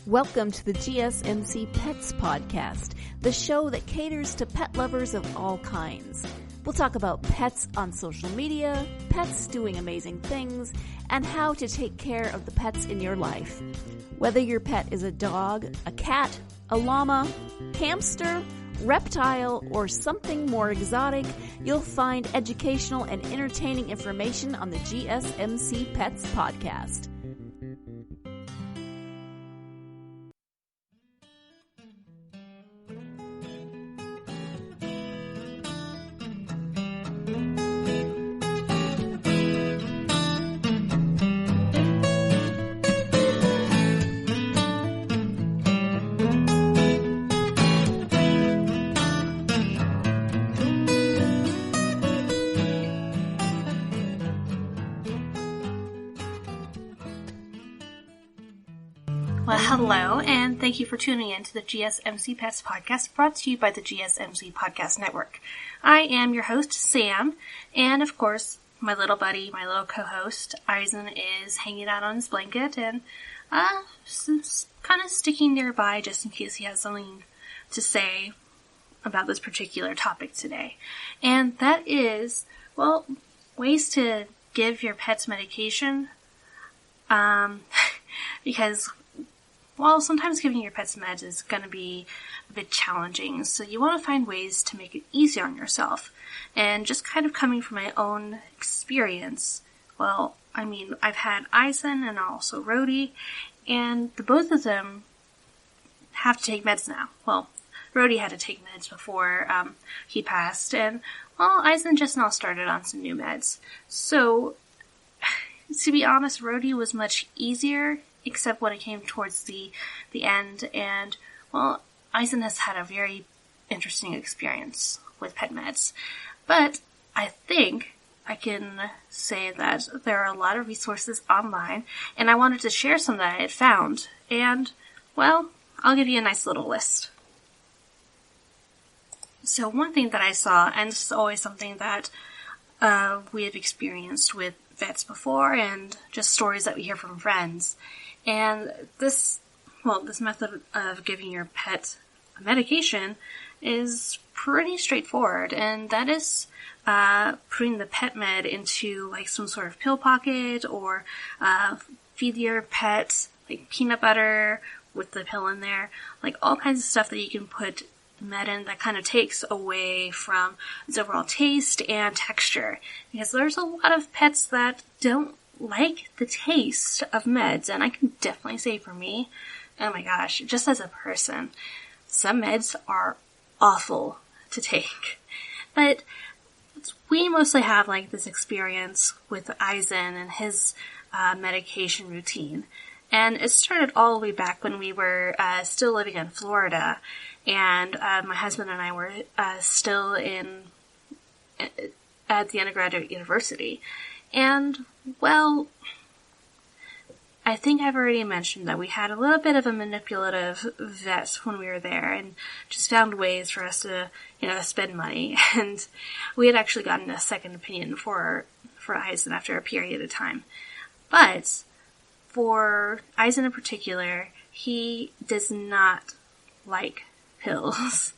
Welcome to the GSMC Pets Podcast, the show that caters to pet lovers of all kinds. We'll talk about pets on social media, pets doing amazing things, and how to take care of the pets in your life. Whether your pet is a dog, a cat, a llama, hamster, reptile, or something more exotic, you'll find educational and entertaining information on the GSMC Pets Podcast. Well, hello, and thank you for tuning in to the GSMC Pets Podcast, brought to you by the GSMC Podcast Network. I am your host, Sam, and of course, my little buddy, my little co-host, Eisen, is hanging out on his blanket and kind of sticking nearby just in case he has something to say about this particular topic today. And that is, well, ways to give your pets medication, because well, sometimes giving your pets meds is going to be a bit challenging, so you want to find ways to make it easier on yourself. And just kind of coming from my own experience, well, I mean, I've had Eisen and also Rhodey, and the both of them have to take meds now. Well, Rhodey had to take meds before he passed, and, well, Eisen just now started on some new meds. So, to be honest, Rhodey was much easier, except when it came towards the end, and, well, Eisen has had a very interesting experience with pet meds. But I think I can say that there are a lot of resources online, and I wanted to share some that I had found, and, well, I'll give you a nice little list. So one thing that I saw, and this is always something that we have experienced with vets before, and just stories that we hear from friends, and this method of giving your pet a medication is pretty straightforward, and that is putting the pet med into like some sort of pill pocket, or feed your pet like peanut butter with the pill in there, like all kinds of stuff that you can put med in that kind of takes away from its overall taste and texture, because there's a lot of pets that don't like the taste of meds, and I can definitely say for me, oh my gosh, just as a person, some meds are awful to take. But we mostly have like this experience with Eisen and his medication routine, and it started all the way back when we were still living in Florida, and my husband and I were still at the undergraduate university. And, well, I think I've already mentioned that we had a little bit of a manipulative vet when we were there, and just found ways for us to, spend money. And we had actually gotten a second opinion for Eisen after a period of time. But for Eisen in particular, he does not like pills.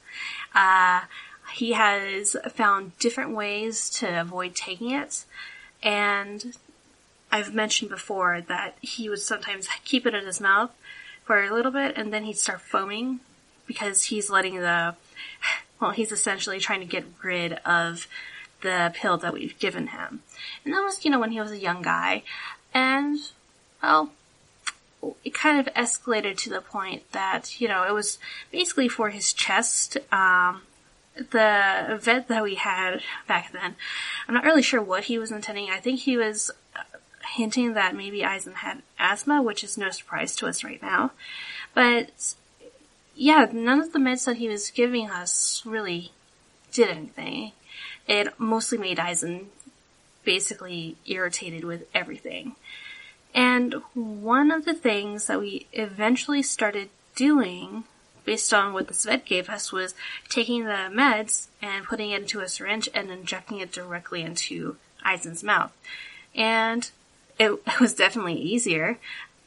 He has found different ways to avoid taking it, and I've mentioned before that he would sometimes keep it in his mouth for a little bit, and then he'd start foaming because he's he's essentially trying to get rid of the pill that we've given him. And that was, when he was a young guy, and, well, it kind of escalated to the point that, it was basically for his chest. The vet that we had back then, I'm not really sure what he was intending. I think he was hinting that maybe Eisen had asthma, which is no surprise to us right now. But, yeah, none of the meds that he was giving us really did anything. It mostly made Eisen basically irritated with everything. And one of the things that we eventually started doing, based on what this vet gave us, was taking the meds and putting it into a syringe and injecting it directly into Eisen's mouth. And it was definitely easier,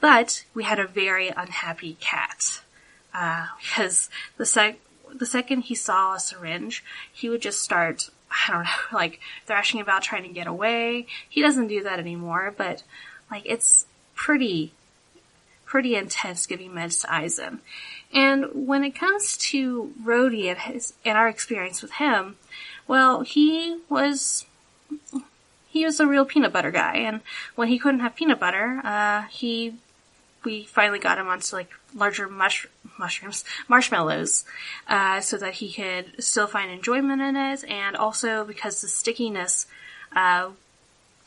But we had a very unhappy cat, because the second he saw a syringe, he would just start, I don't know, like thrashing about trying to get away. He doesn't do that anymore, but like it's pretty intense giving meds to Eisen. And when it comes to Rhodey and our experience with him, well, he was a real peanut butter guy, and when he couldn't have peanut butter, we finally got him onto like larger marshmallows, so that he could still find enjoyment in it, and also because the stickiness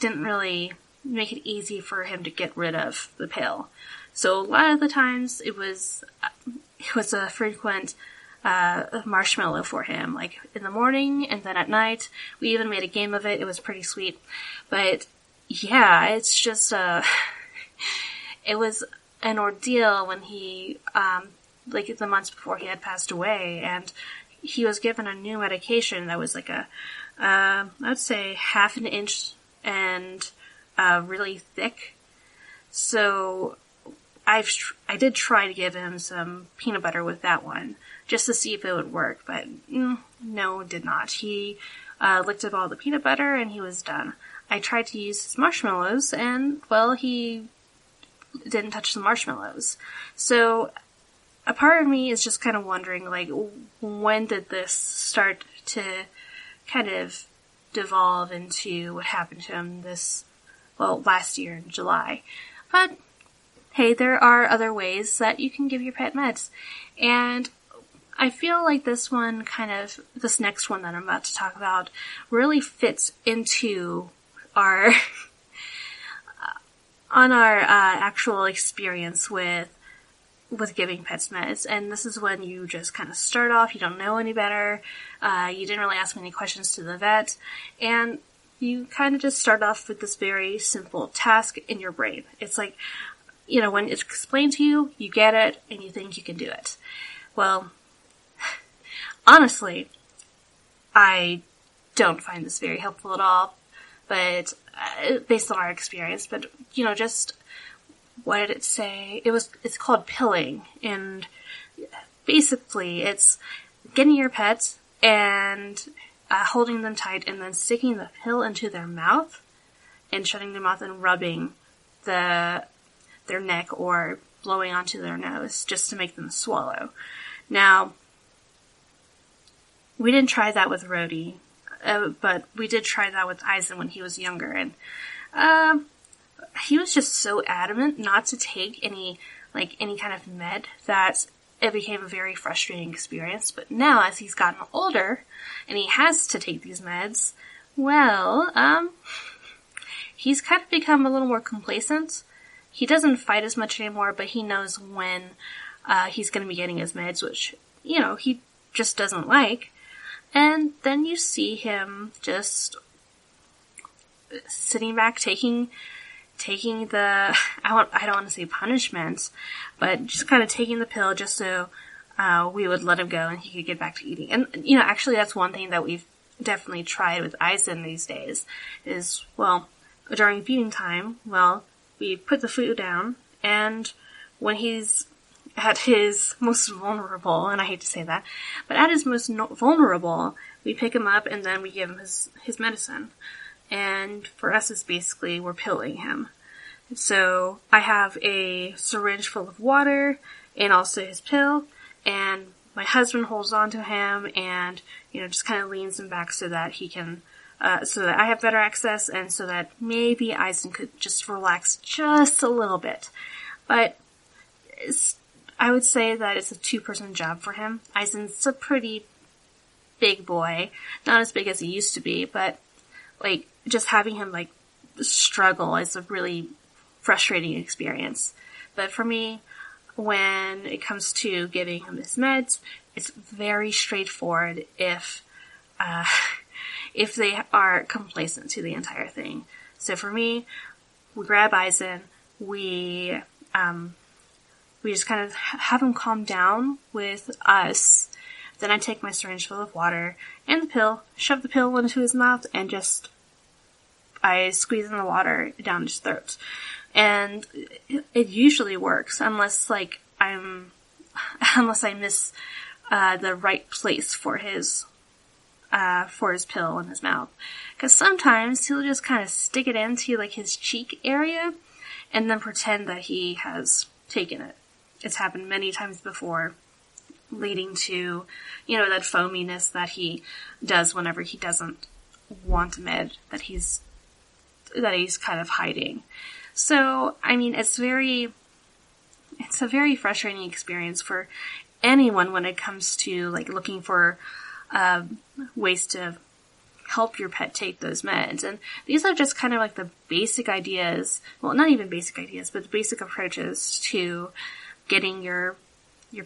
didn't really make it easy for him to get rid of the pill. So a lot of the times it was a frequent marshmallow for him, like in the morning and then at night. We even made a game of it. It was pretty sweet. But yeah, it's just it was an ordeal when he like the months before he had passed away, and he was given a new medication that was like I would say half an inch and really thick. So I did try to give him some peanut butter with that one, just to see if it would work, but no, it did not. He licked up all the peanut butter and he was done. I tried to use his marshmallows, and, well, he didn't touch the marshmallows. So a part of me is just kind of wondering, like, when did this start to kind of devolve into what happened to him last year in July. But hey, there are other ways that you can give your pet meds. And I feel like this next one that I'm about to talk about really fits into our actual experience with giving pets meds. And this is when you just kind of start off, you don't know any better, you didn't really ask many questions to the vet, and you kind of just start off with this very simple task in your brain. It's like, when it's explained to you, you get it, and you think you can do it. Well, honestly, I don't find this very helpful at all, but based on our experience, but, just, what did it say? It's called pilling, and basically it's getting your pets and holding them tight and then sticking the pill into their mouth and shutting their mouth and rubbing their neck or blowing onto their nose just to make them swallow. Now, we didn't try that with Rhodey, but we did try that with Eisen when he was younger, and he was just so adamant not to take any kind of med that it became a very frustrating experience. But now, as he's gotten older and he has to take these meds, well, he's kind of become a little more complacent. He doesn't fight as much anymore, but he knows when he's going to be getting his meds, which, he just doesn't like. And then you see him just sitting back, taking the, I don't want to say punishment, but just kind of taking the pill just so we would let him go and he could get back to eating. And, actually that's one thing that we've definitely tried with Eisen these days is, well, during feeding time, we put the food down, and when he's at his most vulnerable, and I hate to say that, but at his most vulnerable, we pick him up and then we give him his medicine. And for us, it's basically we're pilling him. So I have a syringe full of water and also his pill, and my husband holds on to him and, just kind of leans him back so that he can so that I have better access, and so that maybe Eisen could just relax just a little bit. But I would say that it's a two-person job for him. Eisen's a pretty big boy. Not as big as he used to be, but, just having him, struggle is a really frustrating experience. But for me, when it comes to giving him his meds, it's very straightforward if they are complacent to the entire thing. So for me, we grab Eisen, we just kind of have him calm down with us. Then I take my syringe full of water and the pill, shove the pill into his mouth, and I squeeze in the water down his throat. And it usually works unless I miss the right place for his pill in his mouth. Because sometimes he'll just kind of stick it into his cheek area and then pretend that he has taken it. It's happened many times before, leading to, that foaminess that he does whenever he doesn't want a med that he's kind of hiding. So, I mean, it's a very frustrating experience for anyone when it comes to looking for ways to help your pet take those meds. And these are just kind of the basic ideas, well, not even basic ideas, but the basic approaches to getting your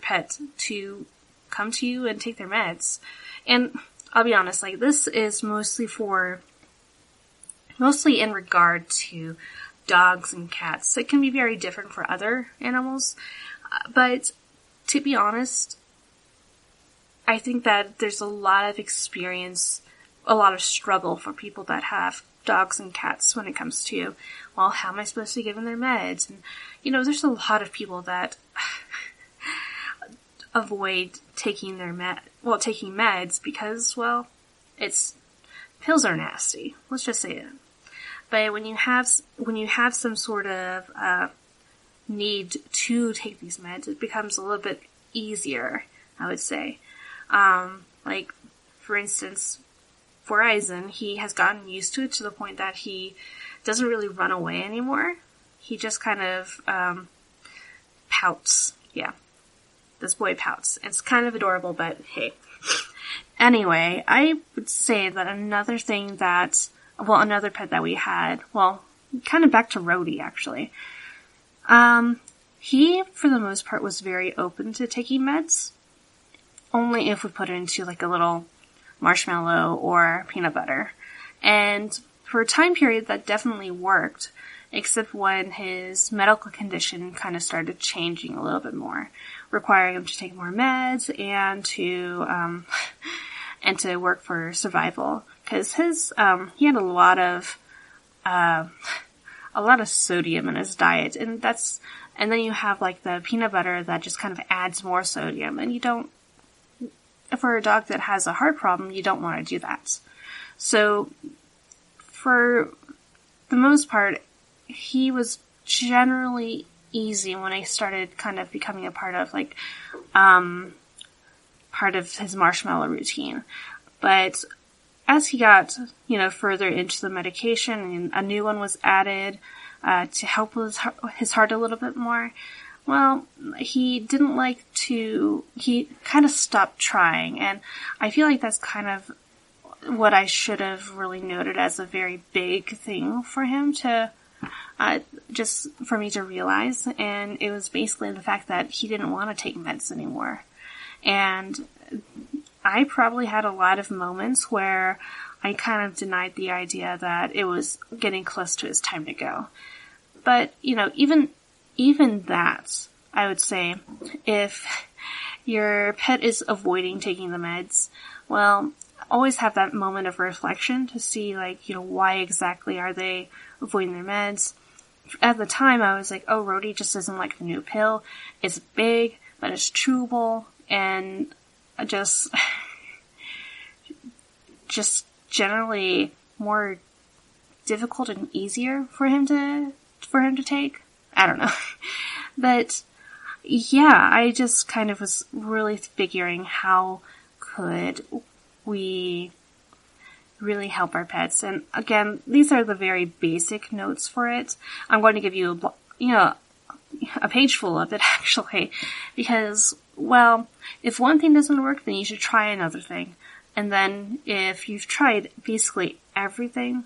pet to come to you and take their meds. And I'll be honest, this is mostly in regard to dogs and cats. It can be very different for other animals, but to be honest, I think that there's a lot of experience, a lot of struggle for people that have dogs and cats when it comes to, well, how am I supposed to give them their meds? And, there's a lot of people that avoid taking taking meds because, well, pills are nasty. Let's just say it. But when you have some sort of need to take these meds, it becomes a little bit easier, I would say. For instance, for Eisen, he has gotten used to it to the point that he doesn't really run away anymore. He just kind of pouts. Yeah, this boy pouts. It's kind of adorable, but hey. Anyway, I would say that another pet that we had, well, kind of back to Rhodey, actually. He, for the most part, was very open to taking meds. Only if we put it into a little marshmallow or peanut butter. And for a time period, that definitely worked, except when his medical condition kind of started changing a little bit more, requiring him to take more meds and to work for survival. Because he had a lot of sodium in his diet, and then you have the peanut butter that just kind of adds more sodium, and for a dog that has a heart problem, you don't want to do that. So, for the most part, he was generally easy when I started kind of becoming a part of his marshmallow routine. But as he got, further into the medication and a new one was added, to help with his heart a little bit more, well, he kind of stopped trying, and I feel like that's kind of what I should have really noted as a very big thing for him to, just for me to realize, and it was basically the fact that he didn't want to take meds anymore. And I probably had a lot of moments where I kind of denied the idea that it was getting close to his time to go. But, even that, I would say, if your pet is avoiding taking the meds, well, always have that moment of reflection to see, why exactly are they avoiding their meds. At the time, I was like, oh, Rhodey just doesn't like the new pill. It's big, but it's chewable, and just generally more difficult and easier for him to take. I don't know. But yeah, I just kind of was really figuring how could we really help our pets. And again, these are the very basic notes for it. I'm going to give you a page full of it actually, because, well, if one thing doesn't work, then you should try another thing. And then if you've tried basically everything,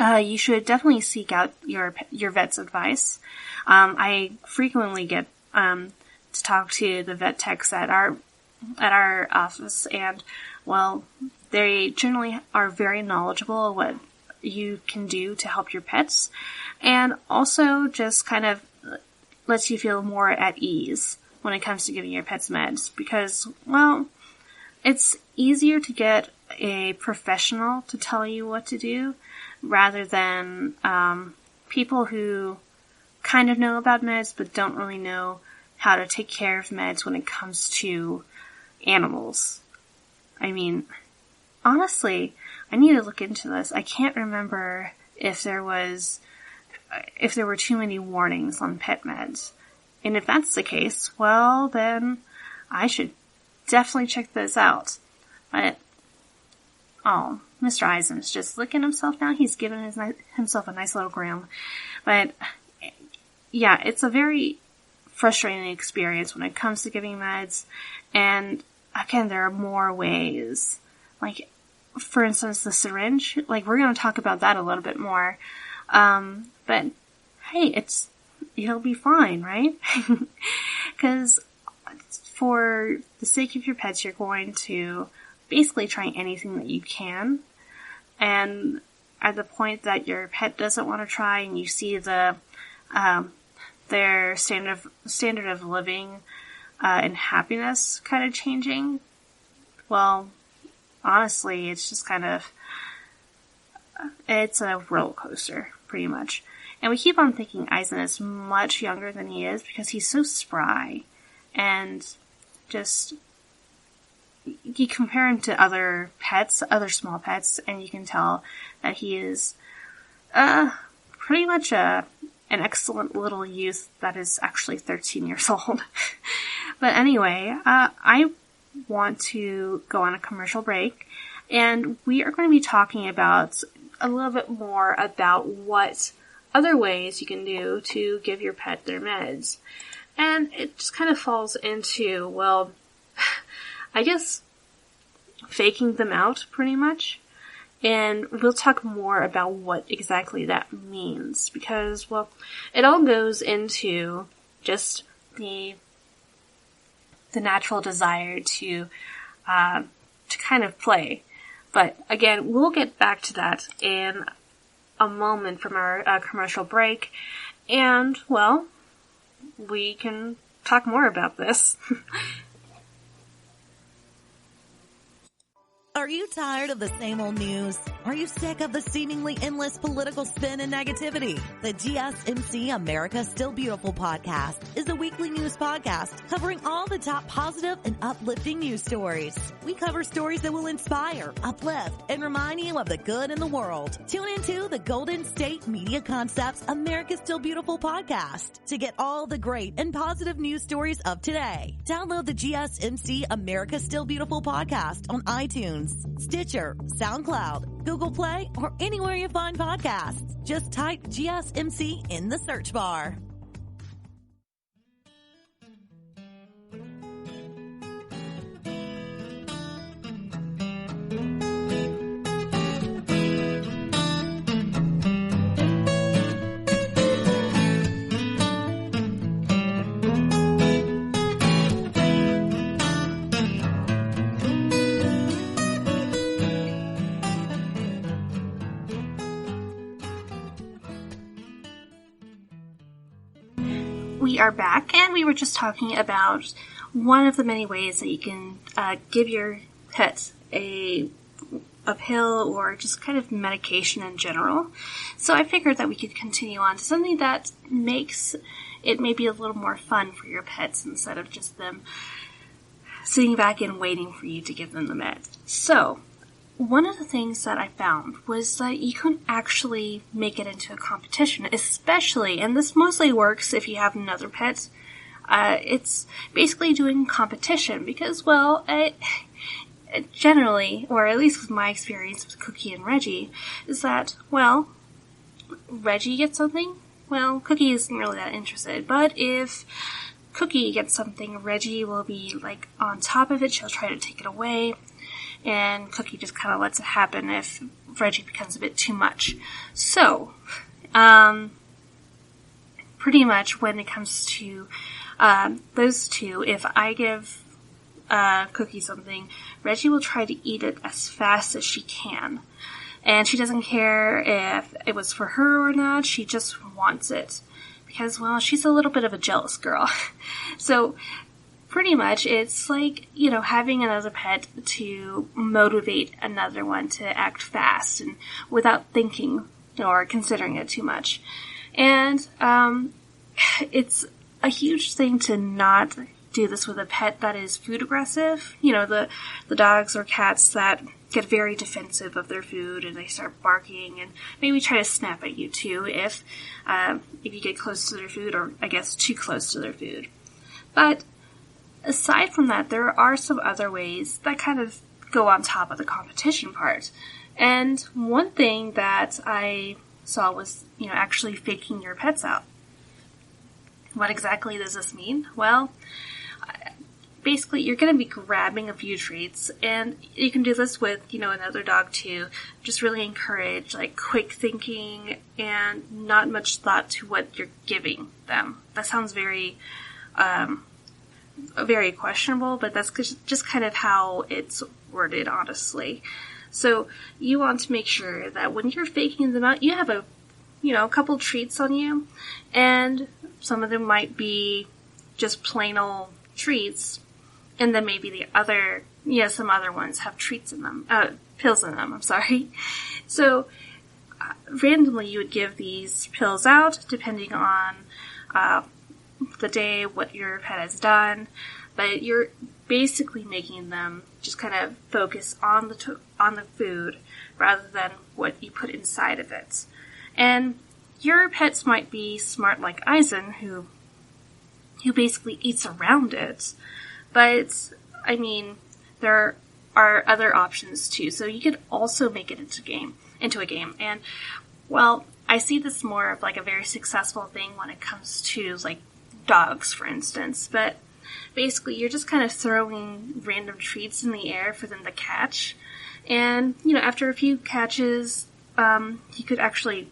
you should definitely seek out your vet's advice. I frequently get to talk to the vet techs at our office, and, well, they generally are very knowledgeable of what you can do to help your pets, and also just kind of lets you feel more at ease when it comes to giving your pets meds, because, well, it's easier to get a professional to tell you what to do rather than people who kind of know about meds but don't really know how to take care of meds when it comes to animals. I mean, honestly, I need to look into this. I can't remember if there were too many warnings on pet meds. And if that's the case, well, then I should definitely check this out. But, oh, Mr. Eisen's just licking himself now. He's giving himself a nice little groom. But, yeah, it's a very frustrating experience when it comes to giving meds. And, again, there are more ways. Like, for instance, the syringe. Like, we're going to talk about that a little bit more. But, hey, it'll be fine, right? Because for the sake of your pets, you're going to basically try anything that you can. And at the point that your pet doesn't want to try and you see their standard of living and happiness kind of changing, well, honestly, it's just kind of, it's a roller coaster, pretty much. And we keep on thinking Eisen is much younger than he is because he's so spry. And just, you compare him to other pets, other small pets, and you can tell that he is pretty much an excellent little youth that is actually 13 years old. But anyway, I want to go on a commercial break, and we are going to be talking about a little bit more about what other ways you can do to give your pet their meds. And it just kind of falls into, well, I guess faking them out pretty much. And we'll talk more about what exactly that means because, well, it all goes into just the natural desire to kind of play. But again, we'll get back to that in a moment from our commercial break, and, well, we can talk more about this. Are you tired of the same old news? Are you sick of the seemingly endless political spin and negativity? The GSMC America Still Beautiful podcast is a weekly news podcast covering all the top positive and uplifting news stories. We cover stories that will inspire, uplift, and remind you of the good in the world. Tune into the Golden State Media Concepts America Still Beautiful podcast to get all the great and positive news stories of today. Download the GSMC America Still Beautiful podcast on iTunes, Stitcher, SoundCloud, Google Play, or anywhere you find podcasts. Just type GSMC in the search bar. We are back, and we were just talking about one of the many ways that you can give your pet a pill or just kind of medication in general. So I figured that we could continue on to something that makes it maybe a little more fun for your pets instead of just them sitting back and waiting for you to give them the med. So one of the things that I found was that you can actually make it into a competition, especially, and this mostly works if you have another pet. It's basically doing competition because, well, it generally, or at least with my experience with Cookie and Reggie, is that, well, Reggie gets something, well, Cookie isn't really that interested, but if Cookie gets something, Reggie will be, like, on top of it, she'll try to take it away, and Cookie just kind of lets it happen if Reggie becomes a bit too much. So, pretty much when it comes to those two, if I give Cookie something, Reggie will try to eat it as fast as she can. And she doesn't care if it was for her or not, she just wants it. Because, well, she's a little bit of a jealous girl. So, pretty much, it's like, you know, having another pet to motivate another one to act fast and without thinking or considering it too much. And it's a huge thing to not do this with a pet that is food aggressive. You know, the dogs or cats that get very defensive of their food and they start barking and maybe try to snap at you too if you get close to their food, or I guess too close to their food. But aside from that, there are some other ways that kind of go on top of the competition part. And one thing that I saw was, actually faking your pets out. What exactly does this mean? Well, basically you're going to be grabbing a few treats, and you can do this with, another dog too. Just really encourage quick thinking and not much thought to what you're giving them. That sounds very questionable, but that's just kind of how it's worded, honestly. So you want to make sure that when you're faking them out, you have a couple treats on you, and some of them might be just plain old treats, and then maybe some other ones have treats in them, pills in them, I'm sorry. So randomly you would give these pills out depending on the day, what your pet has done, but you're basically making them just kind of focus on the food rather than what you put inside of it. And your pets might be smart like Eisen, who basically eats around it, but I mean, there are other options too. So you could also make it into a game. And well, I see this more of a very successful thing when it comes to dogs, for instance. But basically, you're just kind of throwing random treats in the air for them to catch. And, after a few catches, you could actually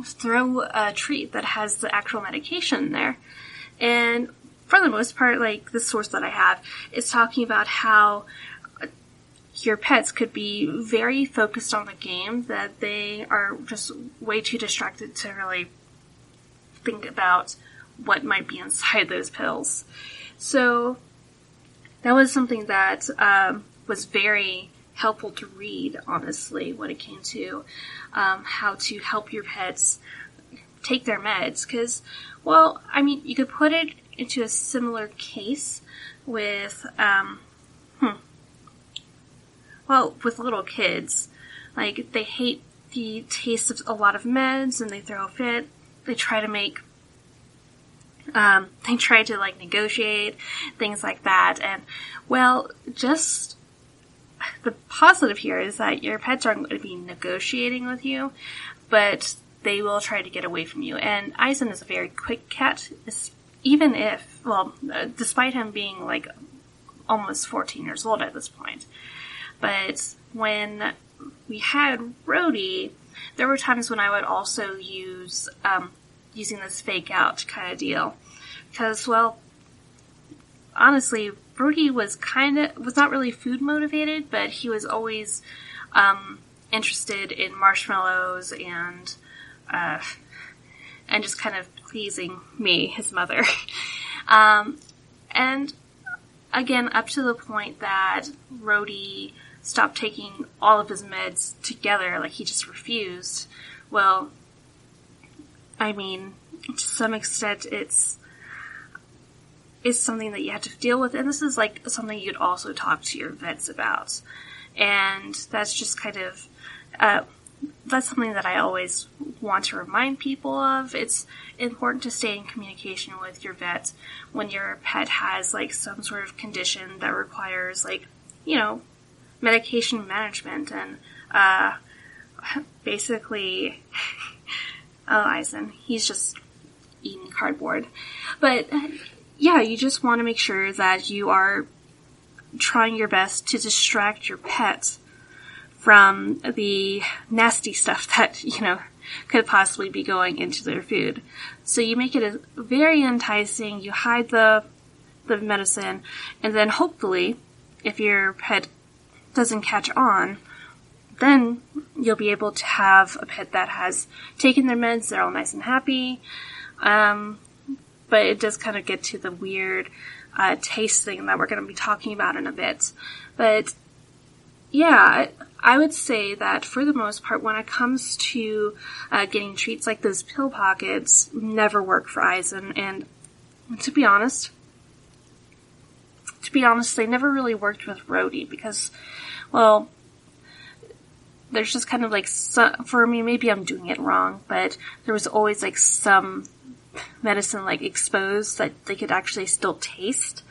throw a treat that has the actual medication there. And for the most part, this source that I have is talking about how your pets could be very focused on the game, that they are just way too distracted to really think about what might be inside those pills. So that was something that was very helpful to read, honestly, when it came to how to help your pets take their meds. Because, well, I mean, you could put it into a similar case with, with little kids. They hate the taste of a lot of meds and they throw a fit. They try to negotiate, things like that. And, well, just the positive here is that your pets aren't going to be negotiating with you, but they will try to get away from you. And Eisen is a very quick cat, despite him being almost 14 years old at this point. But when we had Rhodey, there were times when I would also use using this fake out kind of deal. Because, well, honestly, Brody was not really food motivated, but he was always interested in marshmallows and just kind of pleasing me, his mother. And again, up to the point that Rhodey stopped taking all of his meds together, he just refused. Well, I mean, to some extent, it's something that you have to deal with, and this is something you'd also talk to your vets about. And that's just kind of that's something that I always want to remind people of. It's important to stay in communication with your vet when your pet has some sort of condition that requires medication management. And basically Eisen, he's just eating cardboard. But yeah, you just want to make sure that you are trying your best to distract your pet from the nasty stuff that, could possibly be going into their food. So you make it very enticing, you hide the medicine, and then hopefully, if your pet doesn't catch on, then you'll be able to have a pet that has taken their meds, they're all nice and happy. But it does kind of get to the weird taste thing that we're going to be talking about in a bit. But yeah, I would say that for the most part, when it comes to getting treats like those pill pockets, never work for Eisen. And to be honest, they never really worked with Rhodey because, well, there's just kind of like for me, maybe I'm doing it wrong, but there was always like some medicine like exposed that they could actually still taste.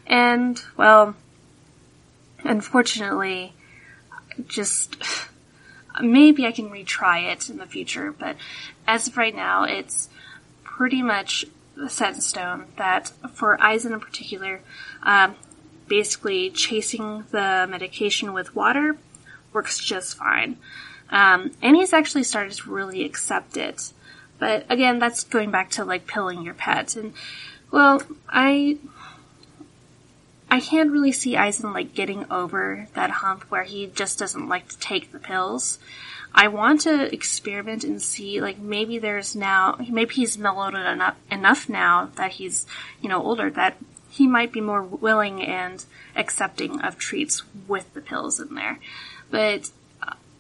And, well, unfortunately, just maybe I can retry it in the future, but as of right now, it's pretty much set in stone that for Eisen in particular, basically chasing the medication with water works just fine. And he's actually started to really accept it. But again, that's going back to like pilling your pet. And, well, I can't really see Eisen like getting over that hump where he just doesn't like to take the pills. I want to experiment and see, like, maybe he's mellowed enough now that he's, older, that he might be more willing and accepting of treats with the pills in there. But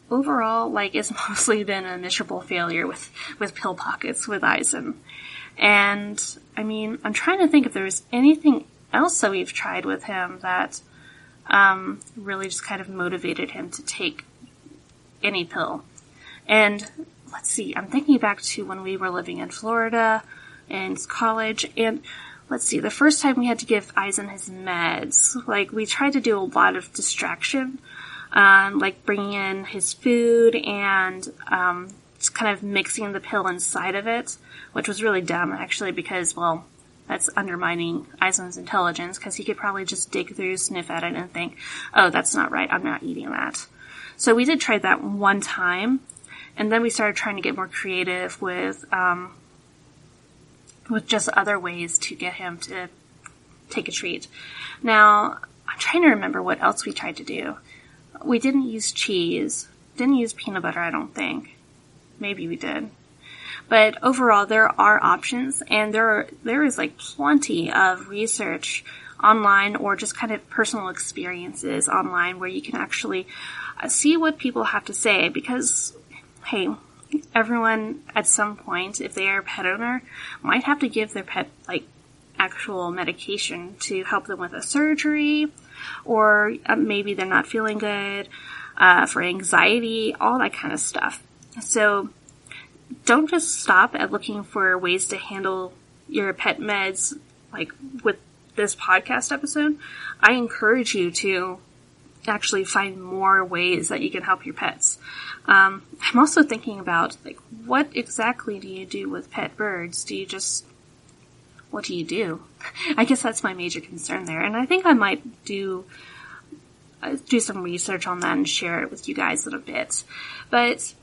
overall, like, it's mostly been a miserable failure with pill pockets with Eisen. And, I mean, I'm trying to think if there's anything else that we've tried with him that really just kind of motivated him to take any pill. And let's see, I'm thinking back to when we were living in Florida and college, and let's see, the first time we had to give Eisen his meds, like, we tried to do a lot of distraction, like bringing in his food and just kind of mixing the pill inside of it, which was really dumb, actually, because, well, that's undermining Eisen's intelligence, because he could probably just dig through, sniff at it, and think, oh, that's not right, I'm not eating that. So we did try that one time, and then we started trying to get more creative with just other ways to get him to take a treat. Now, I'm trying to remember what else we tried to do. We didn't use cheese. Didn't use peanut butter, I don't think. Maybe we did. But overall, there are options, and there is like plenty of research online or just kind of personal experiences online where you can actually see what people have to say, because, hey, everyone at some point, if they are a pet owner, might have to give their pet like actual medication to help them with a surgery, or maybe they're not feeling good, for anxiety, all that kind of stuff. So don't just stop at looking for ways to handle your pet meds, like with this podcast episode. I encourage you to actually find more ways that you can help your pets. I'm also thinking about, like, what exactly do you do with pet birds? What do you do? I guess that's my major concern there. And I think I might do some research on that and share it with you guys in a bit. But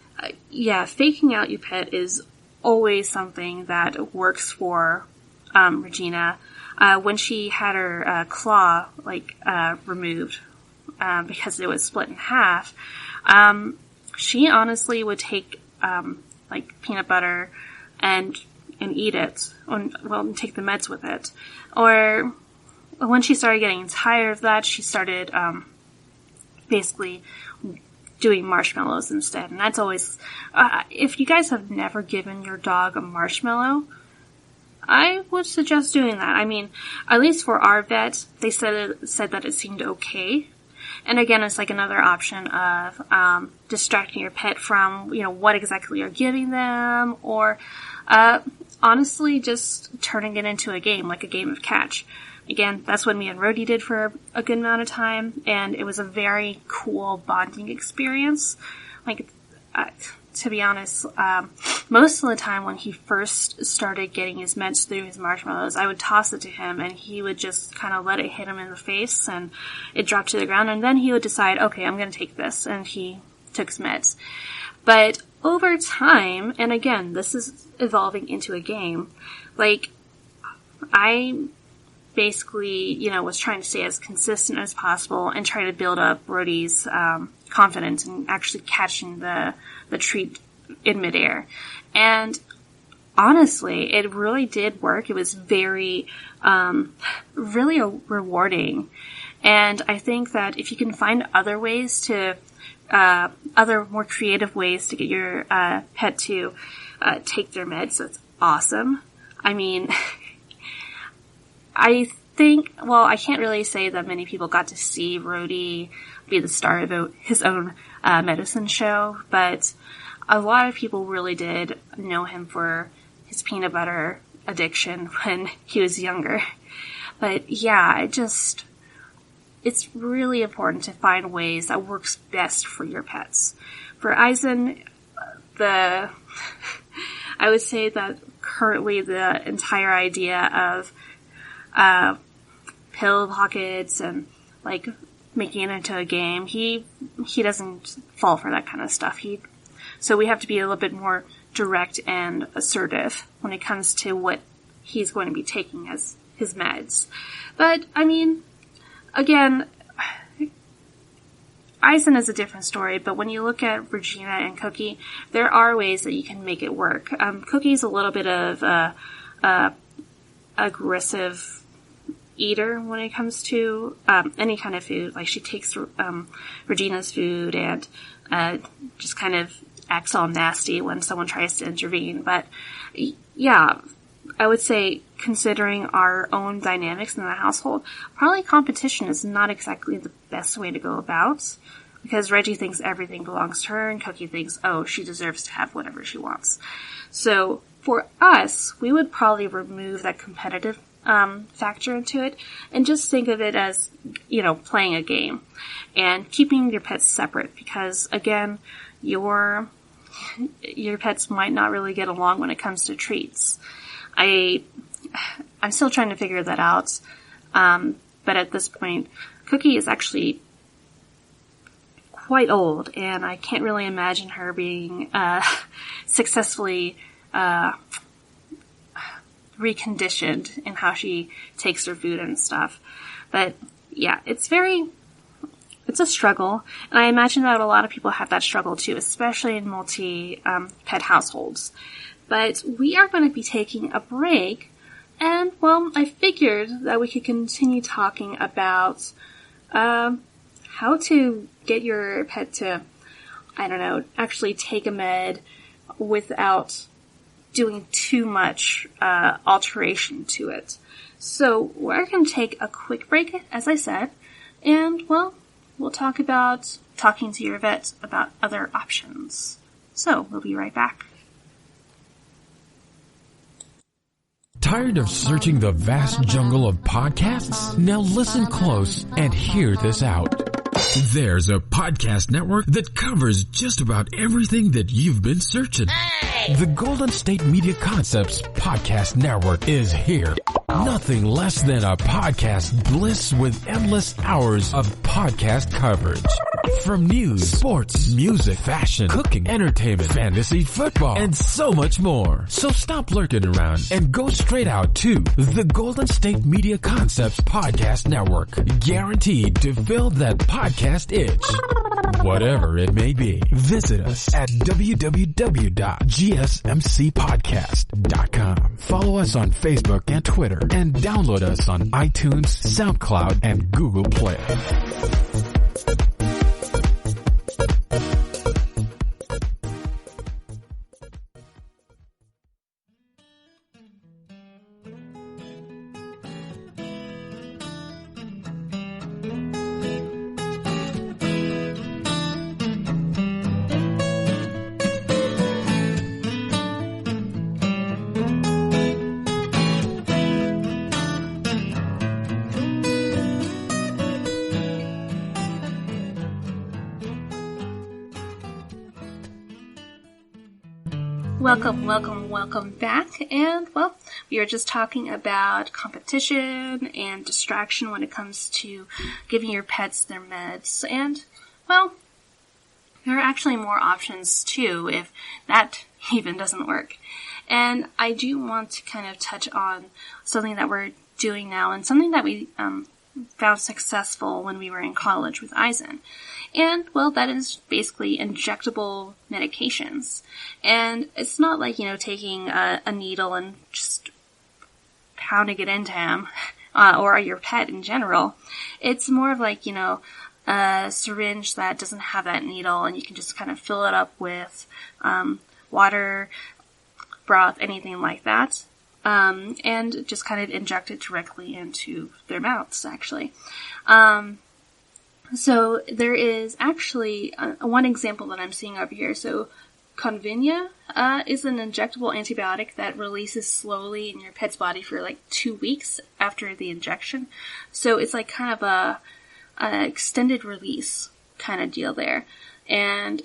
yeah, faking out your pet is always something that works for Regina. When she had her claw removed because it was split in half, she honestly would take peanut butter and eat it, and take the meds with it. Or when she started getting tired of that, she started basically doing marshmallows instead. And that's always, if you guys have never given your dog a marshmallow, I would suggest doing that. I mean, at least for our vet, they said that it seemed okay. And again, it's like another option of distracting your pet from, what exactly you're giving them, or honestly just turning it into a game, like a game of catch. Again, that's what me and Rhodey did for a good amount of time, and it was a very cool bonding experience. To be honest, most of the time when he first started getting his meds through his marshmallows, I would toss it to him, and he would just kind of let it hit him in the face, and it dropped to the ground, and then he would decide, okay, I'm going to take this, and he took his meds. But over time, and again, this is evolving into a game, I basically, was trying to stay as consistent as possible and try to build up Rhodey's confidence in actually catching the treat in midair. And honestly, it really did work. It was very, really rewarding. And I think that if you can find other ways to, other more creative ways to get your pet to take their meds, that's awesome. I mean, I think, well, I can't really say that many people got to see Rhodey be the star of his own medicine show, but a lot of people really did know him for his peanut butter addiction when he was younger. But yeah, it's really important to find ways that works best for your pets. For Eisen, I would say that currently the entire idea of pill pockets and like making it into a game, he doesn't fall for that kind of stuff. So we have to be a little bit more direct and assertive when it comes to what he's going to be taking as his meds. But I mean, again, Eisen is a different story, but when you look at Regina and Cookie, there are ways that you can make it work. Cookie's a little bit of a aggressive eater when it comes to any kind of food. Like, she takes Regina's food and just kind of acts all nasty when someone tries to intervene. But yeah, I would say, considering our own dynamics in the household, probably competition is not exactly the best way to go about, because Reggie thinks everything belongs to her and Cookie thinks, oh, she deserves to have whatever she wants. So for us, we would probably remove that competitive factor into it and just think of it as, playing a game and keeping your pets separate, because again, your pets might not really get along when it comes to treats. I'm still trying to figure that out. But at this point, Cookie is actually quite old, and I can't really imagine her being successfully reconditioned in how she takes her food and stuff. But yeah, it's a struggle, and I imagine that a lot of people have that struggle too, especially in multi-pet households. But we are going to be taking a break, and well, I figured that we could continue talking about how to get your pet to, actually take a med without doing too much alteration to it. So we're going to take a quick break, as I said, and well, we'll talk about talking to your vet about other options. So we'll be right back. Tired of searching the vast jungle of podcasts? Now listen close and hear this out. There's a podcast network that covers just about everything that you've been searching. Hey! The Golden State Media Concepts Podcast Network is here. Nothing less than a podcast bliss with endless hours of podcast coverage. From news, sports, music, fashion, cooking, entertainment, fantasy, football, and so much more. So stop lurking around and go straight out to the Golden State Media Concepts Podcast Network. Guaranteed to fill that podcast itch. Whatever it may be. Visit us at www.gsmcpodcast.com. Follow us on Facebook and Twitter, and download us on iTunes, SoundCloud, and Google Play. Welcome back. And, well, we were just talking about competition and distraction when it comes to giving your pets their meds. And, well, there are actually more options, too, if that even doesn't work. And I do want to kind of touch on something that we're doing now and something that we found successful when we were in college with Eisen. And, well, that is basically injectable medications. And it's not like, taking a needle and just pounding it into him. or your pet in general. It's more of like, a syringe that doesn't have that needle, and you can just kind of fill it up with water, broth, anything like that, and just kind of inject it directly into their mouths, actually. So there is actually one example that I'm seeing over here. So Convinia is an injectable antibiotic that releases slowly in your pet's body for like 2 weeks after the injection. So it's like kind of an extended release kind of deal there. And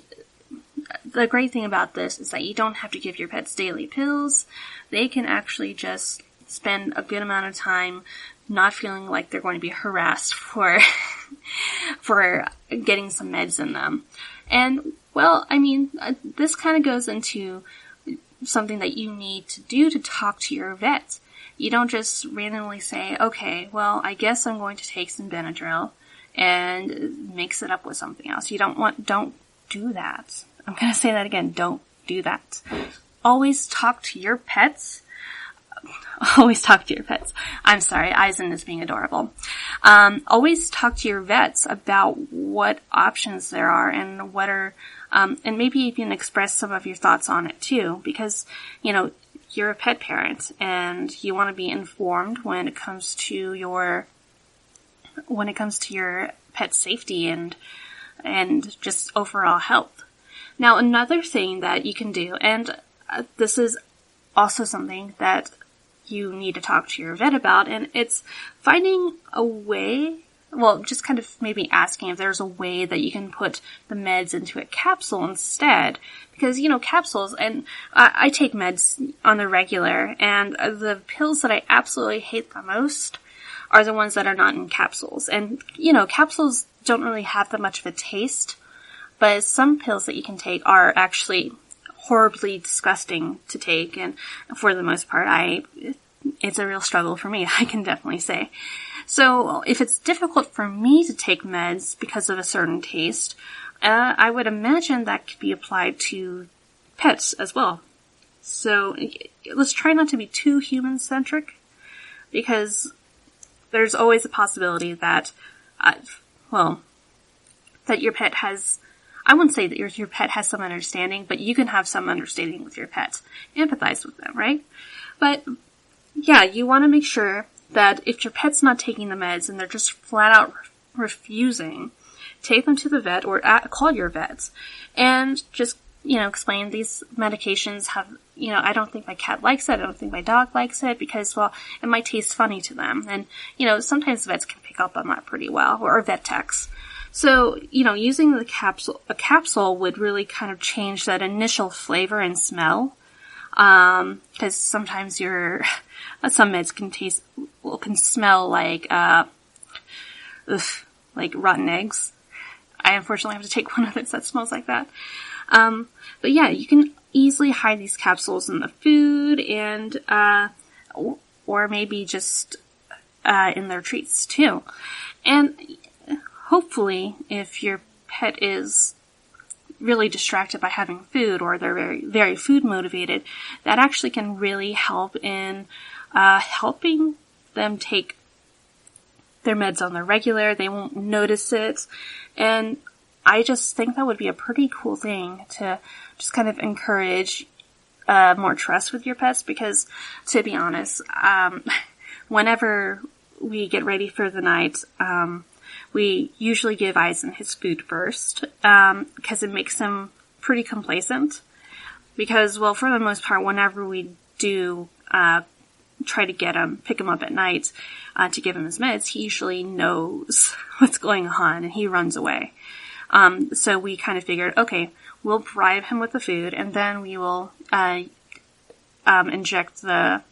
the great thing about this is that you don't have to give your pets daily pills. They can actually just spend a good amount of time not feeling like they're going to be harassed for getting some meds in them. And, well, I mean, this kind of goes into something that you need to do to talk to your vet. You don't just randomly say, okay, well, I guess I'm going to take some Benadryl and mix it up with something else. Don't do that. I'm going to say that again. Don't do that. Always talk to your pets. Always talk to your pets. I'm sorry, Eisen is being adorable. Always talk to your vets about what options there are and what are, and maybe you can express some of your thoughts on it too, because, you're a pet parent and you want to be informed when it comes to your pet safety and just overall health. Now, another thing that you can do, and this is also something that you need to talk to your vet about, and it's finding a way, well, just kind of maybe asking if there's a way that you can put the meds into a capsule instead. Because, capsules, and I take meds on the regular, and the pills that I absolutely hate the most are the ones that are not in capsules. And, capsules don't really have that much of a taste, but some pills that you can take are actually horribly disgusting to take, and for the most part, it's a real struggle for me, I can definitely say. So, if it's difficult for me to take meds because of a certain taste, I would imagine that could be applied to pets as well. So, let's try not to be too human-centric, because there's always a possibility that, that your pet has, I wouldn't say that your pet has some understanding, but you can have some understanding with your pet. Empathize with them, right? But, yeah, you want to make sure that if your pet's not taking the meds and they're just flat out refusing, take them to the vet or call your vets and just, explain these medications have, I don't think my cat likes it, I don't think my dog likes it because, well, it might taste funny to them. And, sometimes vets can pick up on that pretty well, or vet techs. So, using a capsule would really kind of change that initial flavor and smell. Cause sometimes some meds can smell like rotten eggs. I unfortunately have to take one of those that smells like that. But yeah, you can easily hide these capsules in the food and, or maybe just, in their treats too. And hopefully, if your pet is really distracted by having food or they're very, very food motivated, that actually can really help in helping them take their meds on the regular. They won't notice it. And I just think that would be a pretty cool thing to just kind of encourage more trust with your pets, because to be honest, whenever we get ready for the night, we usually give Eisen his food first, because it makes him pretty complacent. Because, well, for the most part, whenever we do try to pick him up at night to give him his meds, he usually knows what's going on and he runs away. So we kind of figured, okay, we'll bribe him with the food and then we will inject the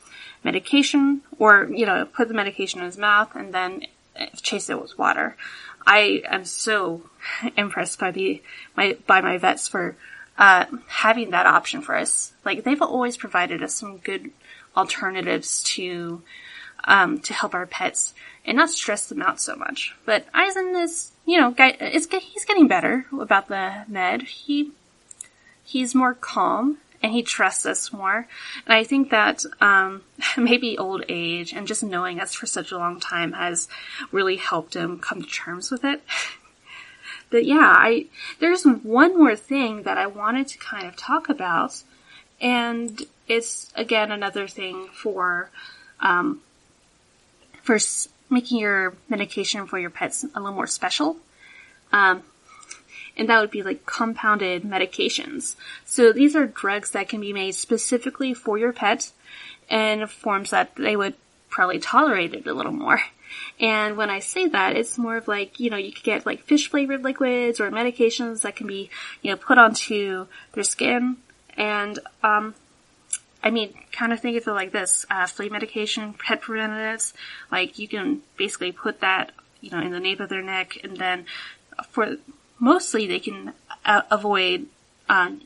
medication, or, put the medication in his mouth and then chase it with water. I am so impressed by my vets for having that option for us. Like, they've always provided us some good alternatives to help our pets and not stress them out so much. But Eisen is, he's getting better about the med. He's more calm and he trusts us more. And I think that maybe old age and just knowing us for such a long time has really helped him come to terms with it. But yeah, there's one more thing that I wanted to kind of talk about, and it's again another thing for making your medication for your pets a little more special. And that would be like compounded medications. So these are drugs that can be made specifically for your pet in forms that they would probably tolerate it a little more. And when I say that, it's more of like, you could get like fish flavored liquids or medications that can be, put onto their skin. And, kind of think of it like this, flea medication, pet preventatives, like you can basically put that, in the nape of their neck, and then mostly they can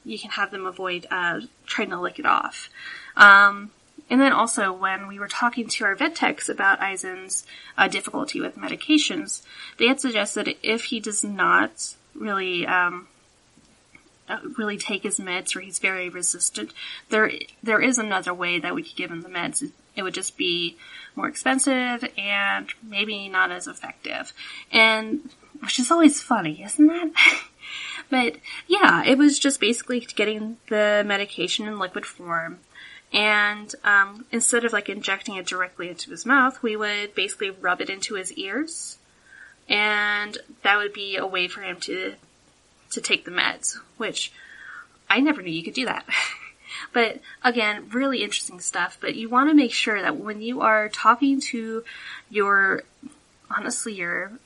you can have them avoid trying to lick it off. And then also when we were talking to our vet techs about Eisen's difficulty with medications, they had suggested if he does not really take his meds, or he's very resistant, there is another way that we could give him the meds. It would just be more expensive and maybe not as effective. And which is always funny, isn't it? But yeah, it was just basically getting the medication in liquid form. And instead of like injecting it directly into his mouth, we would basically rub it into his ears. And that would be a way for him to take the meds, which I never knew you could do that. But again, really interesting stuff. But you want to make sure that when you are talking to your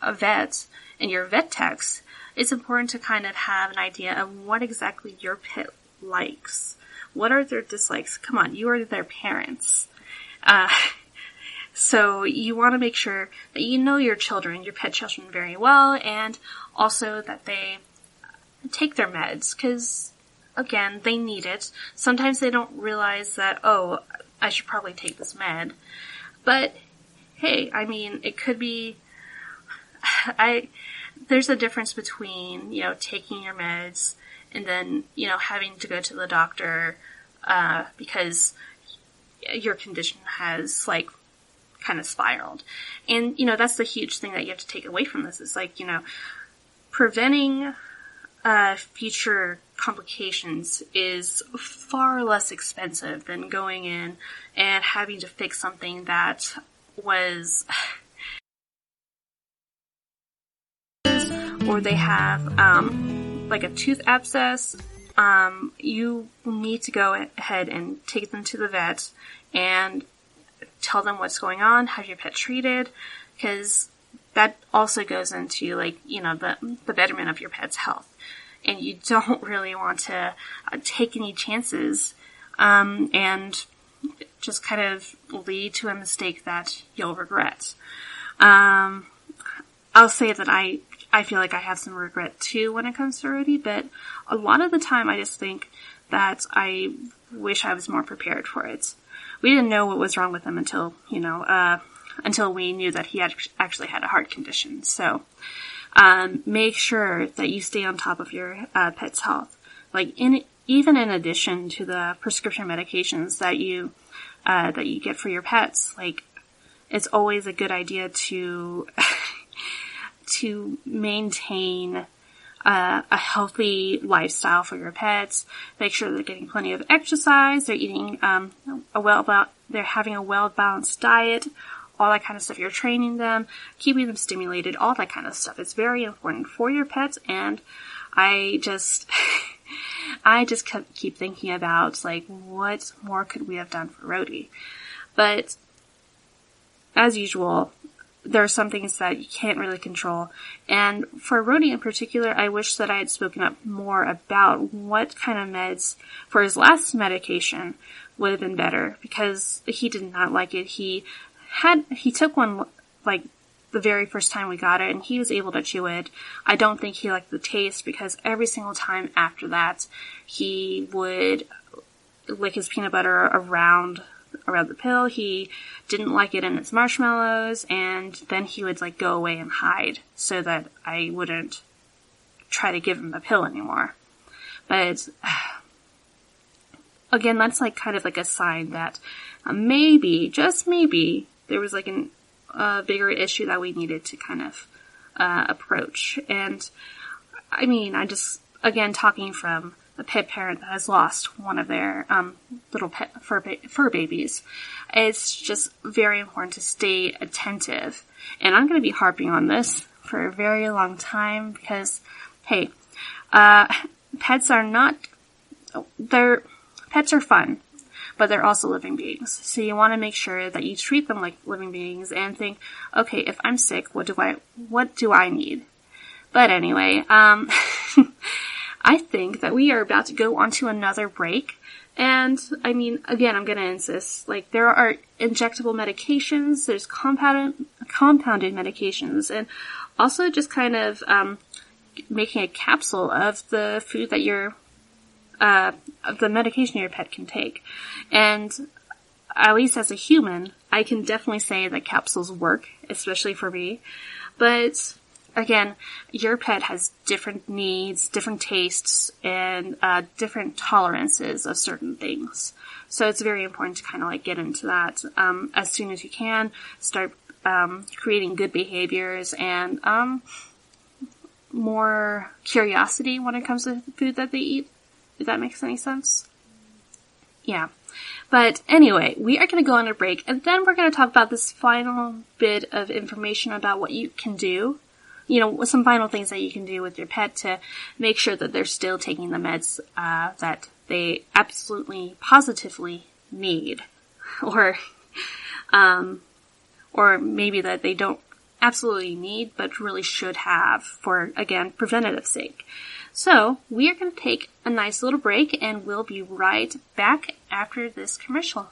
vet and your vet techs, it's important to kind of have an idea of what exactly your pet likes. What are their dislikes? Come on, you are their parents. So you want to make sure that you know your pet children very well, and also that they take their meds, because again, they need it. Sometimes they don't realize that, oh, I should probably take this med. But hey, it could be, there's a difference between, taking your meds and then, having to go to the doctor, because your condition has, kind of spiraled. And, that's the huge thing that you have to take away from this. Is preventing, future complications is far less expensive than going in and having to fix something that was, or they have, a tooth abscess. You need to go ahead and take them to the vet and tell them what's going on, have your pet treated, because that also goes into, the betterment of your pet's health. And you don't really want to take any chances, and just kind of lead to a mistake that you'll regret. I'll say that I feel like I have some regret too when it comes to Rudy, but a lot of the time I just think that I wish I was more prepared for it. We didn't know what was wrong with him until we knew that he actually had a heart condition. So, make sure that you stay on top of your pet's health. Even in addition to the prescription medications that you get for your pets, it's always a good idea to to maintain a healthy lifestyle for your pets. Make sure they're getting plenty of exercise, they're eating they're having a well-balanced diet, all that kind of stuff. You're training them, keeping them stimulated, all that kind of stuff. It's very important for your pets, and I just keep thinking about, what more could we have done for Rhodey? But, as usual, there are some things that you can't really control. And for Rhodey in particular, I wish that I had spoken up more about what kind of meds for his last medication would have been better, because he did not like it. He took one, the very first time we got it, and he was able to chew it. I don't think he liked the taste, because every single time after that, he would lick his peanut butter around the pill. He didn't like it in its marshmallows, and then he would go away and hide so that I wouldn't try to give him a pill anymore. But again, that's like kind of like a sign that maybe, just maybe, there was like a bigger issue that we needed to kind of approach. And I mean, I just, again, talking from a pet parent that has lost one of their little pet fur babies, it's just very important to stay attentive. And I'm going to be harping on this for a very long time because, hey, pets are fun, but they're also living beings. So you want to make sure that you treat them like living beings and think, okay, if I'm sick, what do I need? But anyway, I think that we are about to go on to another break. And I mean, again, I'm going to insist, like, there are injectable medications, there's compounded medications, and also just kind of making a capsule of the food that of the medication your pet can take. And at least as a human, I can definitely say that capsules work, especially for me. But again, your pet has different needs, different tastes, and different tolerances of certain things. So it's very important to kind of like get into that as soon as you can. Start creating good behaviors and more curiosity when it comes to food that they eat. If that makes any sense? Yeah. But anyway, we are going to go on a break, and then we're going to talk about this final bit of information about what you can do. You know, some final things that you can do with your pet to make sure that they're still taking the meds that they absolutely, positively need. Or maybe that they don't absolutely need, but really should have for, again, preventative sake. So, we are going to take a nice little break, and we'll be right back after this commercial.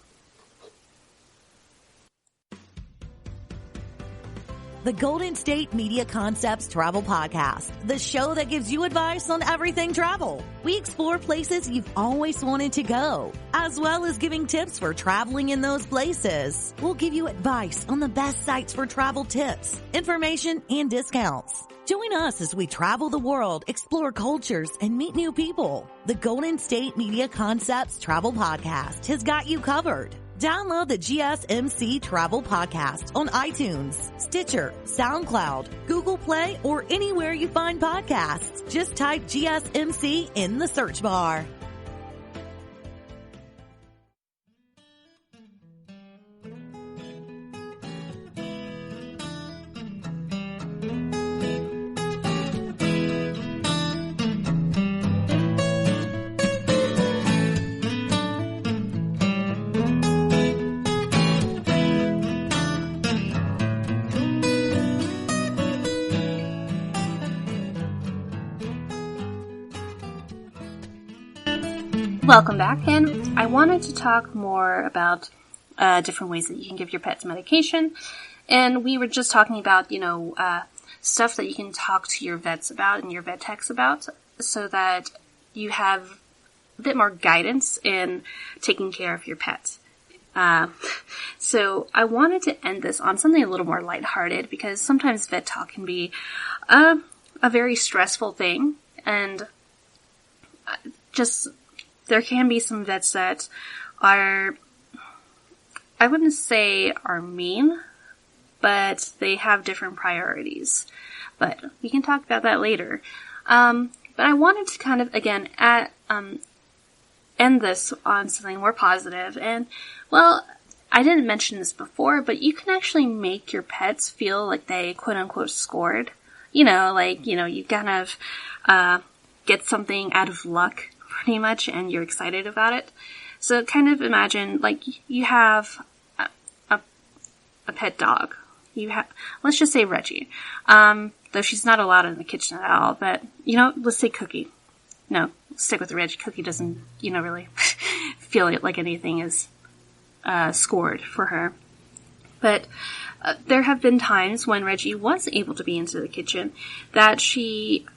The Golden State Media Concepts Travel Podcast, the show that gives you advice on everything travel. We explore places you've always wanted to go, as well as giving tips for traveling in those places. We'll give you advice on the best sites for travel tips, information, and discounts. Join us as we travel the world, explore cultures, and meet new people. The Golden State Media Concepts Travel Podcast has got you covered. Download the GSMC Travel Podcast on iTunes, Stitcher, SoundCloud, Google Play, or anywhere you find podcasts. Just type GSMC in the search bar. Welcome back, and I wanted to talk more about different ways that you can give your pets medication. And we were just talking about, stuff that you can talk to your vets about and your vet techs about so that you have a bit more guidance in taking care of your pet. So I wanted to end this on something a little more lighthearted because sometimes vet talk can be a very stressful thing, and there can be some vets that are, I wouldn't say are mean, but they have different priorities. But we can talk about that later. But I wanted to kind of, again, end this on something more positive. And, well, I didn't mention this before, but you can actually make your pets feel like they quote-unquote scored. You kind of get something out of luck, pretty much, and you're excited about it. So kind of imagine, like, you have a pet dog. Let's just say Reggie. Though she's not allowed in the kitchen at all, but, let's say Cookie. No, stick with the Reggie. Cookie doesn't, really feel like anything is scored for her. But there have been times when Reggie was able to be into the kitchen that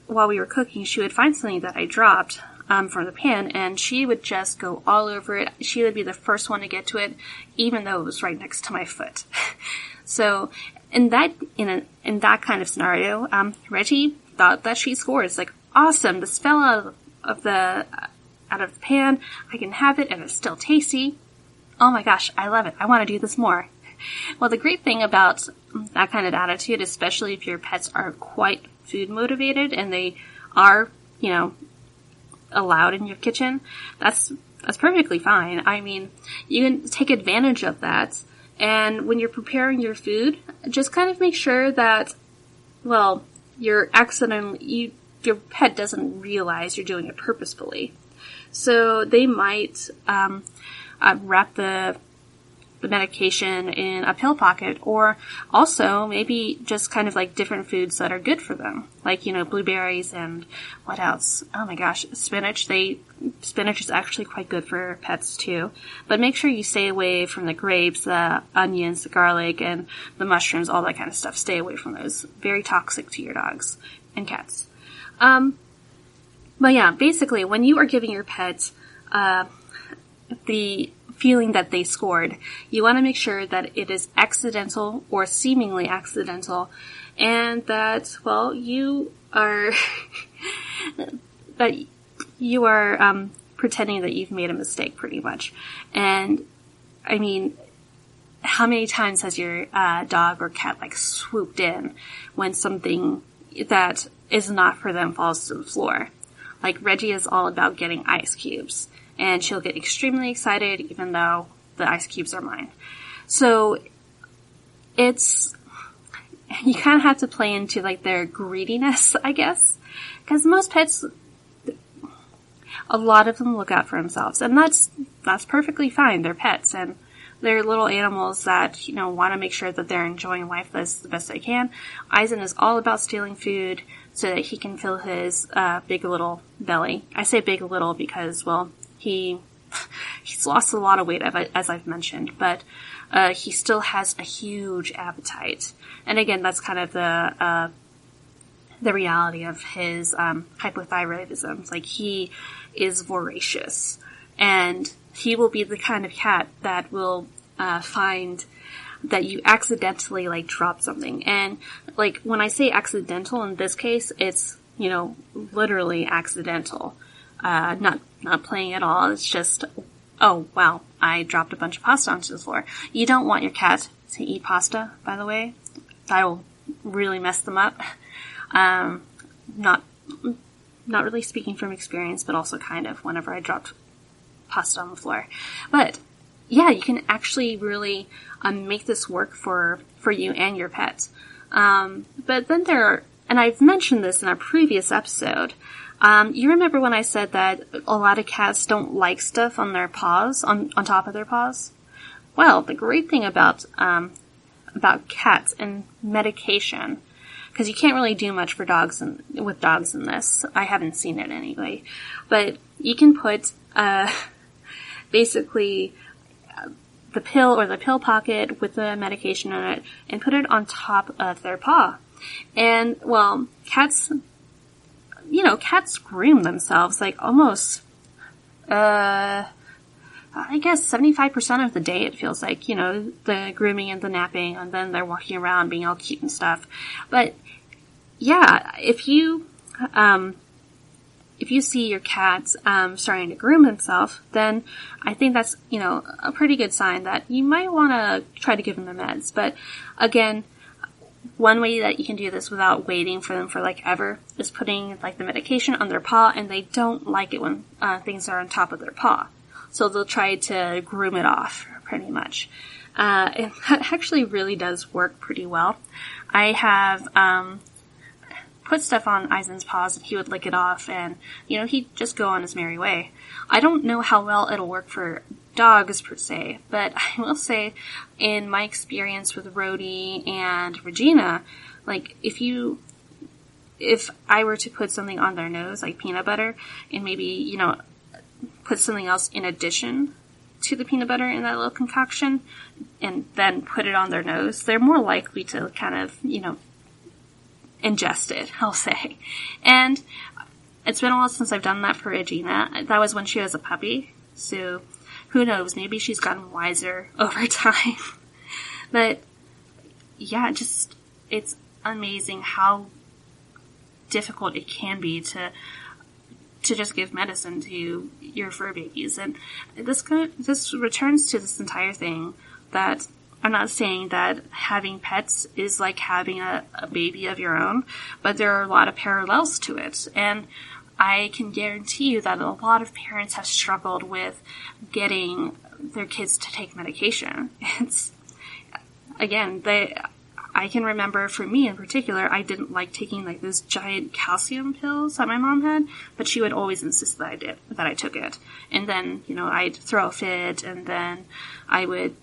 while we were cooking, she would find something that I dropped from the pan, and she would just go all over it. She would be the first one to get to it, even though it was right next to my foot. So, in that kind of scenario, Reggie thought that she scored. It's like, awesome, the smell of the out of the pan. I can have it and it's still tasty. Oh my gosh, I love it. I want to do this more. Well, the great thing about that kind of attitude, especially if your pets are quite food motivated and they are, allowed in your kitchen, that's perfectly fine. I mean, you can take advantage of that. And when you're preparing your food, just kind of make sure that, your pet doesn't realize you're doing it purposefully. So they might wrap the medication in a pill pocket, or also maybe just kind of like different foods that are good for them, like blueberries and what else? Oh my gosh, spinach. Spinach is actually quite good for pets too, but make sure you stay away from the grapes, the onions, the garlic, and the mushrooms, all that kind of stuff. Stay away from those. Very toxic to your dogs and cats. But yeah, basically, when you are giving your pet the feeling that they scored, you want to make sure that it is accidental or seemingly accidental, and that, you are pretending that you've made a mistake, pretty much. And I mean, how many times has your dog or cat swooped in when something that is not for them falls to the floor? Like, Reggie is all about getting ice cubes, and she'll get extremely excited even though the ice cubes are mine. So you kind of have to play into their greediness, I guess, because most pets, a lot of them look out for themselves, and that's perfectly fine. They're pets, and they're little animals that, want to make sure that they're enjoying life the best they can. Eisen is all about stealing food so that he can fill his big little belly. I say big little because, he's lost a lot of weight, as I've mentioned, but he still has a huge appetite. And again, that's kind of the reality of his hypothyroidism. He is voracious, and he will be the kind of cat that will find that you accidentally drop something. And when I say accidental in this case, it's literally accidental. Not playing at all. It's just, oh wow, I dropped a bunch of pasta onto the floor. You don't want your cat to eat pasta, by the way. That will really mess them up. Not really speaking from experience, but also kind of whenever I dropped pasta on the floor. But yeah, you can actually really make this work for you and your pet. But then and I've mentioned this in a previous episode. You remember when I said that a lot of cats don't like stuff on their paws, on top of their paws? Well, the great thing about cats and medication, because you can't really do much for with dogs in this. I haven't seen it anyway. But you can put, basically, the pill or the pill pocket with the medication in it and put it on top of their paw. And, cats groom themselves almost, I guess 75% of the day it feels like, the grooming and the napping, and then they're walking around being all cute and stuff. But yeah, if you see your cat, starting to groom himself, then I think that's, a pretty good sign that you might want to try to give him the meds. But again, one way that you can do this without waiting for them for ever is putting the medication on their paw, and they don't like it when things are on top of their paw. So they'll try to groom it off, pretty much. And that actually really does work pretty well. I have put stuff on Eisen's paws, and he would lick it off, and, he'd just go on his merry way. I don't know how well it'll work for dogs, per se, but I will say, in my experience with Rhodey and Regina, if I were to put something on their nose, like peanut butter, and maybe, put something else in addition to the peanut butter in that little concoction, and then put it on their nose, they're more likely to kind of, ingest it, I'll say. And it's been a while since I've done that for Regina. That was when she was a puppy, so who knows, maybe she's gotten wiser over time. But yeah, it's amazing how difficult it can be to to just give medicine to your fur babies. And this returns to this entire thing that I'm not saying that having pets is like having a baby of your own, but there are a lot of parallels to it. And I can guarantee you that a lot of parents have struggled with getting their kids to take medication. It's, again, I can remember for me in particular, I didn't like taking like those giant calcium pills that my mom had, but she would always insist that I took it. And then, I'd throw a fit, and then I would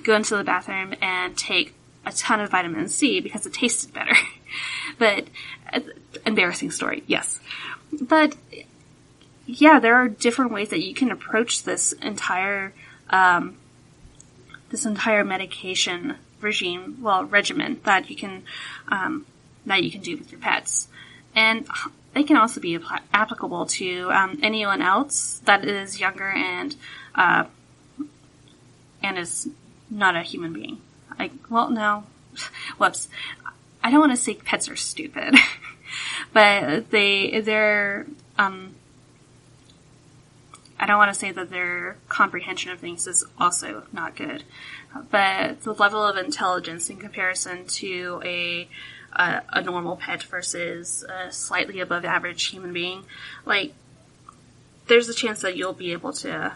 go into the bathroom and take a ton of vitamin C because it tasted better. But, embarrassing story, yes. But, yeah, there are different ways that you can approach this entire medication regimen that you can do with your pets. And they can also be applicable to anyone else that is younger and is not a human being. Whoops. I don't want to say pets are stupid, but their I don't want to say that their comprehension of things is also not good, but the level of intelligence in comparison to a normal pet versus a slightly above average human being, like, there's a chance that you'll be able to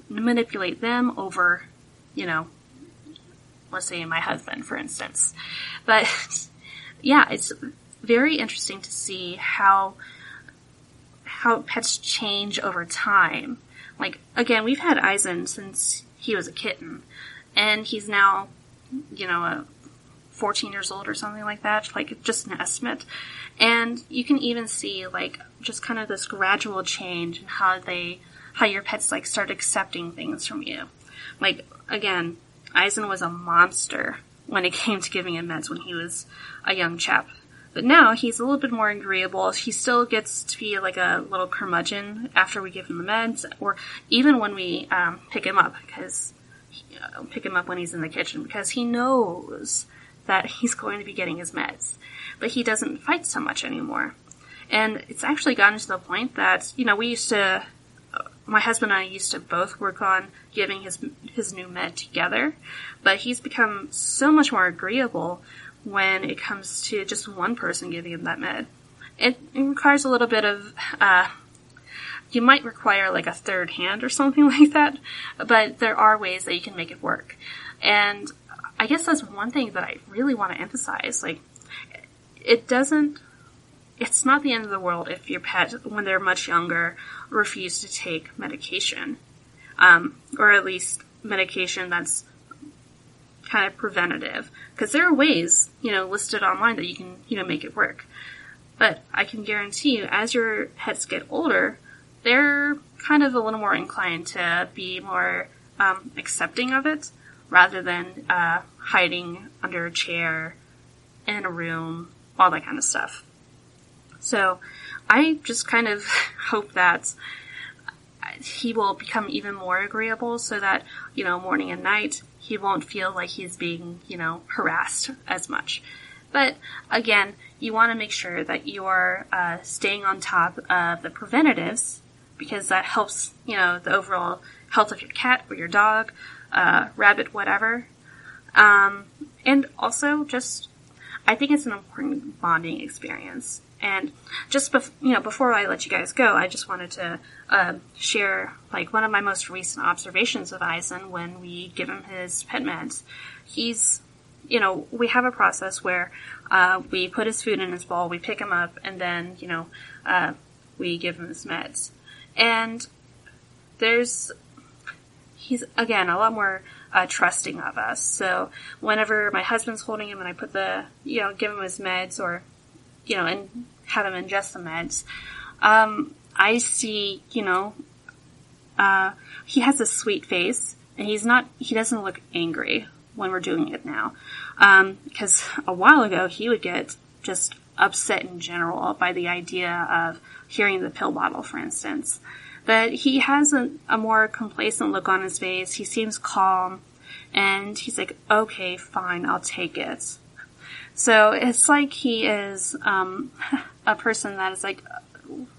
manipulate them over, let's say my husband, for instance. But yeah, it's very interesting to see how pets change over time. Like, again, we've had Eisen since he was a kitten, and he's now, 14 years old or something like that, like just an estimate. And you can even see like just kind of this gradual change in how your pets like start accepting things from you. Like, again, Eisen was a monster when it came to giving him meds when he was a young chap. But now he's a little bit more agreeable. He still gets to be like a little curmudgeon after we give him the meds, or even when we pick him up when he's in the kitchen, because he knows that he's going to be getting his meds. But he doesn't fight so much anymore. And it's actually gotten to the point that, my husband and I used to both work on giving his new med together, but he's become so much more agreeable when it comes to just one person giving him that med. It requires a little bit of, you might require like a third hand or something like that, but there are ways that you can make it work. And I guess that's one thing that I really want to emphasize. Like, it's not the end of the world if your pet, when they're much younger, refuse to take medication. Or at least medication that's kind of preventative. Because there are ways, listed online that you can, make it work. But I can guarantee you, as your pets get older, they're kind of a little more inclined to be more accepting of it, rather than hiding under a chair, in a room, all that kind of stuff. So I just kind of hope that he will become even more agreeable so that, morning and night, he won't feel like he's being, harassed as much. But again, you want to make sure that you're staying on top of the preventatives, because that helps, the overall health of your cat or your dog, rabbit, whatever. And also I think it's an important bonding experience. And just, before I let you guys go, I just wanted to share, like, one of my most recent observations of Eisen when we give him his pet meds. He's, we have a process where we put his food in his bowl, we pick him up, and then, we give him his meds. And he's, again, a lot more trusting of us. So whenever my husband's holding him and I put give him his meds, or, and have him ingest the meds, I see, he has a sweet face, and he doesn't look angry when we're doing it now. Because a while ago, he would get just upset in general by the idea of hearing the pill bottle, for instance. But he has a more complacent look on his face. He seems calm, and he's like, okay, fine, I'll take it. So it's like he is a person that is like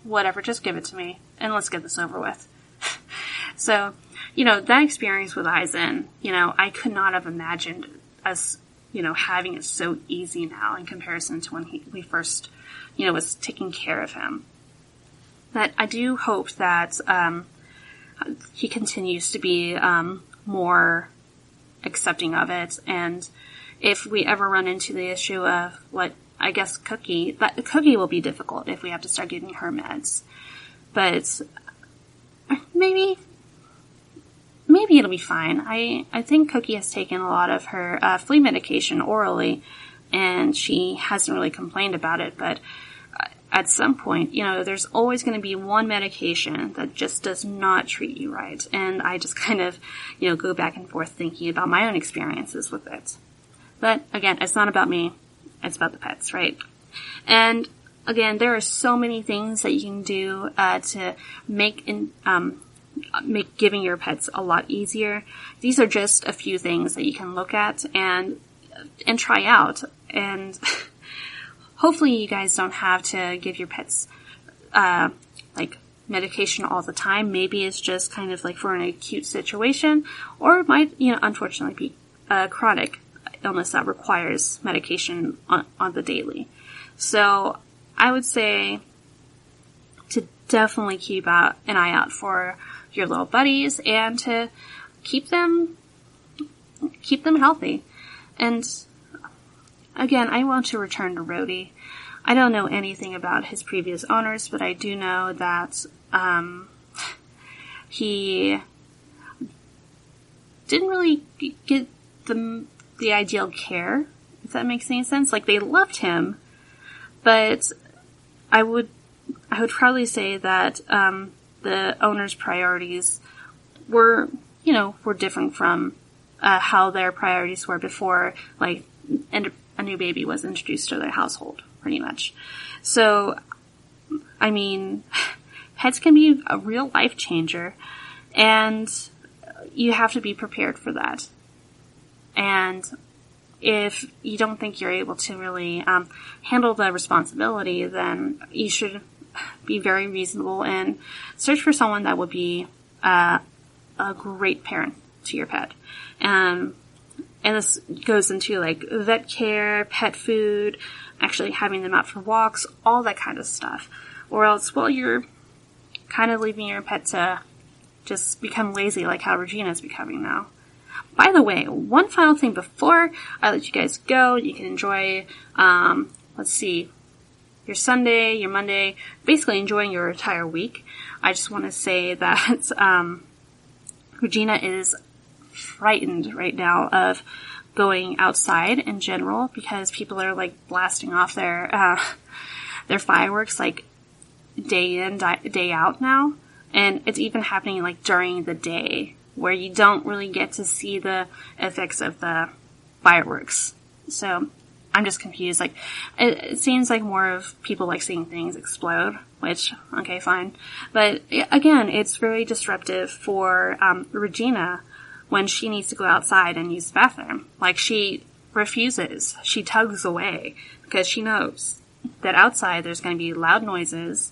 whatever, just give it to me and let's get this over with. So, you know, that experience with Eisen, you know, I could not have imagined us, you know, having it so easy now in comparison to when we first, you know, was taking care of him. But I do hope that he continues to be more accepting of it. And if we ever run into the issue of what, I guess, Cookie will be difficult if we have to start giving her meds. But maybe it'll be fine. I think Cookie has taken a lot of her flea medication orally, and she hasn't really complained about it. But at some point, you know, there's always going to be one medication that just does not treat you right. And I just kind of, you know, go back and forth thinking about my own experiences with it. But again, it's not about me. It's about the pets, right? And again, there are so many things that you can do to make giving your pets a lot easier. These are just a few things that you can look at and try out. And hopefully you guys don't have to give your pets like medication all the time. Maybe it's just kind of like for an acute situation, or it might, you know, unfortunately be a chronic illness that requires medication on the daily. So I would say to definitely keep an eye out for your little buddies and to keep them healthy. And again, I want to return to Rhodey. I don't know anything about his previous owners, but I do know that he didn't really get the ideal care, if that makes any sense. Like, they loved him, but I would probably say that the owner's priorities were different from how their priorities were before, like, a new baby was introduced to their household, pretty much. So, I mean, pets can be a real life changer, and you have to be prepared for that. And if you don't think you're able to really handle the responsibility, then you should be very reasonable and search for someone that would be a great parent to your pet. And this goes into like vet care, pet food, actually having them out for walks, all that kind of stuff. Or else, well, you're kind of leaving your pet to just become lazy like how Regina's becoming now. By the way, one final thing before I let you guys go, you can enjoy, your Sunday, your Monday, basically enjoying your entire week. I just want to say that Regina is frightened right now of going outside in general because people are like blasting off their fireworks like day in, day out now. And it's even happening like during the day, where you don't really get to see the effects of the fireworks. So I'm just confused. Like, it seems like more of people like seeing things explode, which, okay, fine. But again, it's very disruptive for Regina when she needs to go outside and use the bathroom. Like, she refuses. She tugs away because she knows that outside there's going to be loud noises,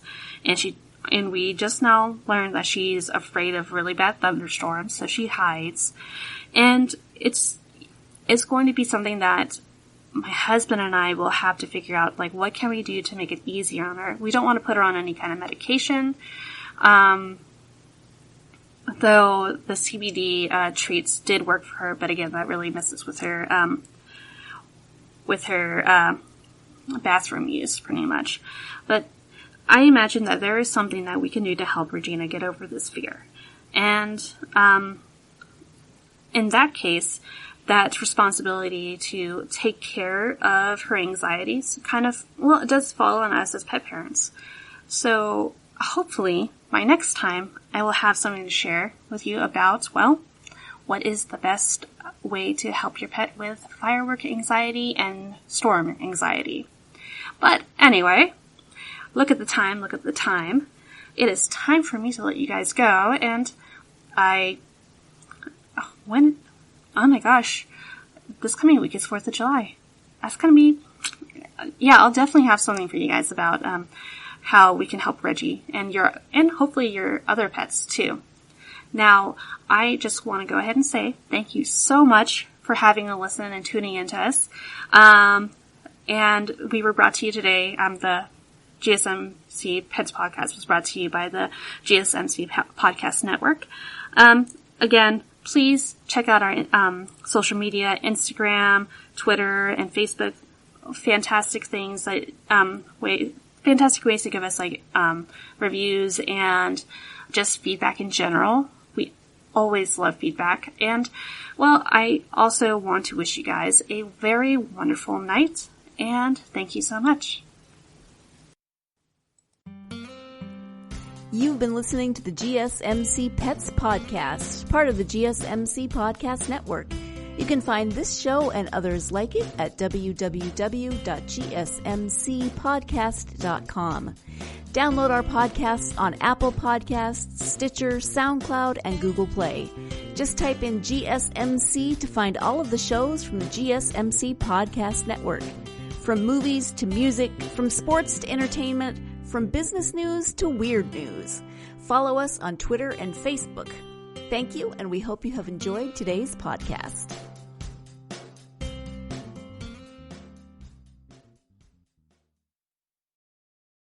and we just now learned that she's afraid of really bad thunderstorms, so she hides. And it's going to be something that my husband and I will have to figure out, like, what can we do to make it easier on her? We don't want to put her on any kind of medication. Though the CBD treats did work for her, but again, that really messes with her bathroom use, pretty much. But I imagine that there is something that we can do to help Regina get over this fear. And in that case, that responsibility to take care of her anxieties it does fall on us as pet parents. So hopefully by next time I will have something to share with you about, what is the best way to help your pet with firework anxiety and storm anxiety. But anyway, look at the time. It is time for me to let you guys go, and oh my gosh, this coming week is 4th of July. That's gonna be, I'll definitely have something for you guys about, how we can help Reggie and hopefully your other pets too. Now, I just want to go ahead and say thank you so much for having a listen and tuning into us. And we were brought to you today. The GSMC Pets Podcast was brought to you by the GSMC Podcast Network. Again, please check out our social media, Instagram, Twitter, and Facebook. Fantastic things, fantastic ways to give us reviews and just feedback in general. We always love feedback. And, well, I also want to wish you guys a very wonderful night, and thank you so much. You've been listening to the GSMC Pets Podcast, part of the GSMC Podcast Network. You can find this show and others like it at www.gsmcpodcast.com. Download our podcasts on Apple Podcasts, Stitcher, SoundCloud, and Google Play. Just type in GSMC to find all of the shows from the GSMC Podcast Network. From movies to music, from sports to entertainment, from business news to weird news. Follow us on Twitter and Facebook. Thank you, and we hope you have enjoyed today's podcast.